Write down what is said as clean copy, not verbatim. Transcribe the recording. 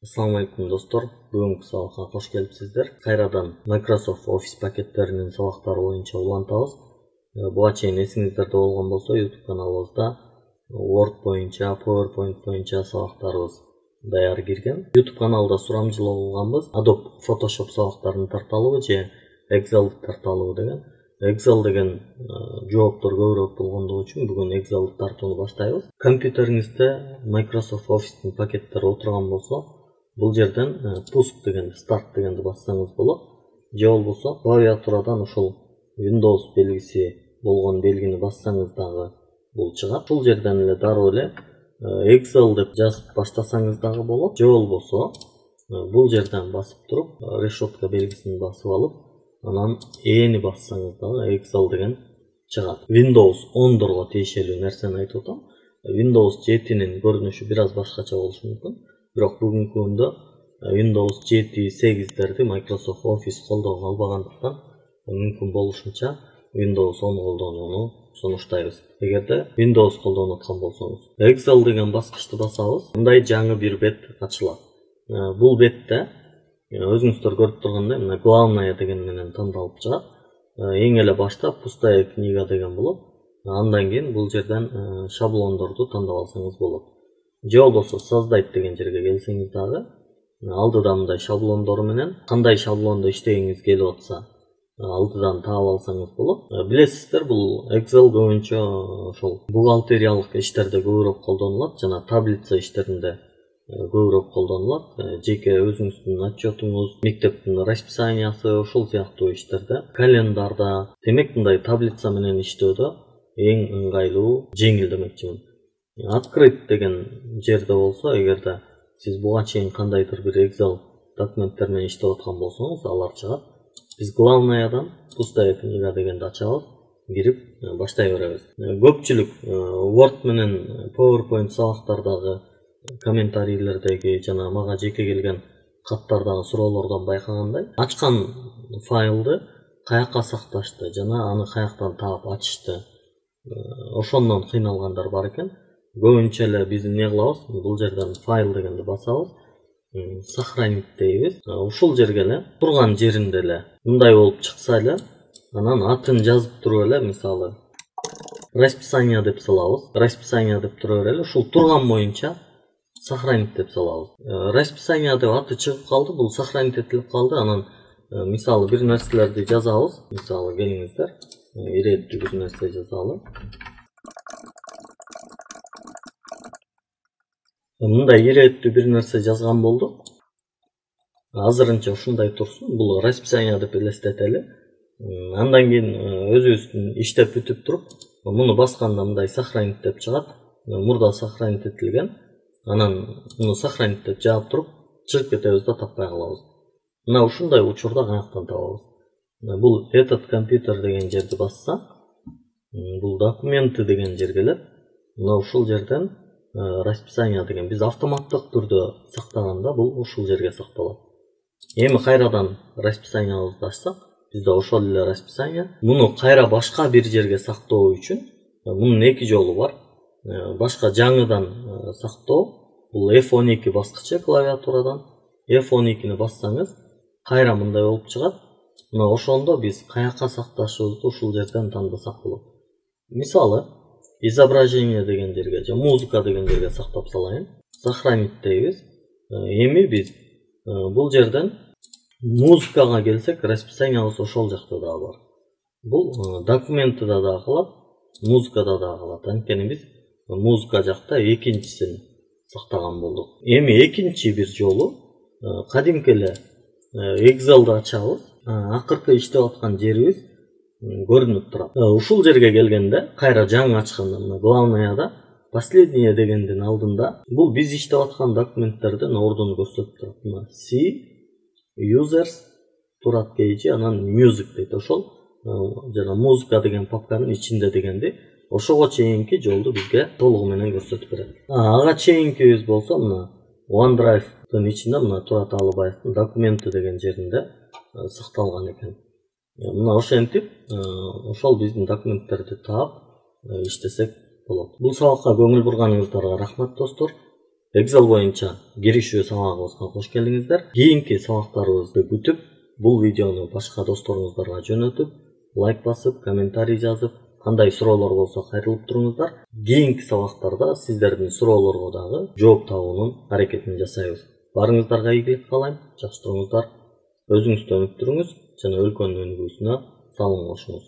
Assalamu alaikum достор. Бүгүнкү сабакка кош келипсиздер. Кайрадан Microsoft Office пакеттеринин сабактары боюнча улантабыз. Буга чейин эсиңиздерде болгон болсо, YouTube каналыбызда Word боюнча, PowerPoint боюнча сабактарыбыз даяр кирген. YouTube каналда сурамжылоо кылганбыз. Adobe Photoshop сабактарын тарталыбы же Excel тарталыбы деген. Excel деген жооптор көбүрөөк болгондугу үчүн бүгүн Excel тартууну баштайбыз. Компьютериңизде Microsoft Office'тин пакеттери отурган болсо, бул жерден пуск деген, старт дегенди бассаңыз болот. Же болбосо клавиатурадан ушул Windows белгиси болгон белгини бассаңыз дагы бул чыгат. Бул жерден эле дароо эле Excel деп жазып баштасаңыз дагы болот. Же болбосо бул жерден басып туруп решетка белгисин басып алып, анан эни бассаңыз дагы Excel деген чыгат. Windows 10дорго тиешелүү нерсени айтып атам. Windows 7нин көрүнүшү бир аз башкача болушу мүмкүн. Бирок бүгүнкү күндө Windows 7, 8дерди Microsoft Office колдоно албагандыктан мүмкүн болушунча Windows 10 колдонууну сунуштайбыз. Эгерде Windows колдонуп аткан болсоңуз, Excel деген баскычты басабыз, мындай жаңы бир бет ачылат. Бул бетте өзүңүздөр көрүп тургандай, мына главная деген менен тандалып чыгат. Эң эле башта пустая книга деген болот. Андан кийин бул жерден шаблондорду тандап алсаңыз болот. Же болбосо создать деген жерге келсеңиз дагы алдыда мындай шаблондору менен кандай шаблондо иштегиңиз келип атса алдыдан таап алсаңыз болот. Билесиздер, бул Excel көбүнчө ошол бухгалтериялык иштерде көбүрөөк колдонулат, жана таблица иштеринде көбүрөөк колдонулат. Жеке өзүңүздүн отчетуңуз, мектептин расписаниясы, ошол сыяктуу иштерде, календарда, демек мындай таблица менен иштөөдө эң ыңгайлуу, жеңил демекчимин. Открыть деген жерде болсо, эгерде сиз буга чейин кандайдыр бир Excel документтер менен иштеп аткан болсоңуз, алар чыгат. Биз главнаядан пустая книга дегенди ачабыз, кирип баштай беребиз. Көпчүлүк Word менен PowerPoint сабактардагы комментарийлердеги жана мага жеке келген каттардагы суроолордон байкагандай, ачкан файлды каякка сакташты жана аны каяктан таап ачышты, ошондон кыйналгандар бар экен. Көбүнчө эле биз эмне кылабыз? Бул жерден файл дегенди басабыз, сохранить дейбиз. Ушул жерге эле турган жеринде эле мындай болуп чыкса эле, анан атын жазып туруп эле, мисалы расписание деп салабыз. Расписание деп тура берели, ушул турган боюнча сохранить деп салабыз. Расписание деп аты чыгып калды, бул сохранить этилип калды. Анан мисалы бир нерселерди жазабыз. Мисалы келиңиздер, иреттүү бир нерсе жазалы. Мындай иреттүү бир нерсе жазган болдук. Азырынча ушундай турсун. Бул расписание деп элестетели. Андан кийин өзүбүздүн иштеп бүтүп туруп, муну басканда мындай сохранить деп чыгат. Мурда сохранить этилген. Анан муну сохранить деп жаап туруп, чыгып кетебиз да таппай калабыз. Мына ушундай учурда каяктан табабыз? Бул этот компьютер деген жерди басса, бул документы деген жерге келет. Мына ушул жерден расписание деген биз автоматтык түрдө сактаганда бул ушул жерге сакталат. Эми кайрадан расписаниябызды ачсак, бизде ошол эле расписание. Муну кайра башка бир жерге сактоо үчүн мунун эки жолу бар. Башка жаңыдан сактоо, бул F12 баскычы клавиатурадан. F12ни бассаңыз, кайра мындай болуп чыгат. Мына ошондо биз каякка сакташыбызды ушул жерден тандасак болот. Мисалы, изображение деген жерге же музыка деген жерге сактап салайын. Сохранить дейбиз. Эми биз бул жерден музыкага келсек, расписаниябыз ошол жакта да бар. Бул документида да калат, музыкада да калат. Анткени биз музыка жакта экинчисин сактаган болдук. Эми экинчи бир жолу кадимки эле Excel'ды ачабыз. Акыркы иштеп аткан жерибиз көрүнүп турат. Ушул жерге келгенде, кайра жаңы ачканда, главнаяда последнее дегендин алдында бул биз иштеп аткан документтердин ордун көрсөтүп турат. Мына C users турат кейжи, анан music дейт. Ошол жана музыка деген папканын ичинде дегенди ошого чейинки жолду бизге толугу менен көрсөтүп берет. Ага чейинкибиз болсо, мына OneDrive'дын ичинде мына Турат Алыбаевдин документи деген жеринде сакталган экен. Мына ошентип, ошол биздин документтерди таап иштесек болот. Бул сабакка көңүл бурганыңыздарга рахмат достор. Excel боюнча киришүү сабагыбызга кош келиңиздер. Кийинки сабактарыбызды күтүп, бул видеону башка досторуңуздарга жөнөтүп, лайк басып, комментарий жазып, кандай суроолор болсо кайрылып туруңуздар. Кийинки сабактарда сиздердин суроолорго дагы жооп табуунун аракетин жасайбыз. Барыңыздарга ийгилик каалайм, жакшы туруңуздар. Өзүңүздү өнүктүрүңүз жана өлкөнүн өнүгүүсүнө салым кошуңуз.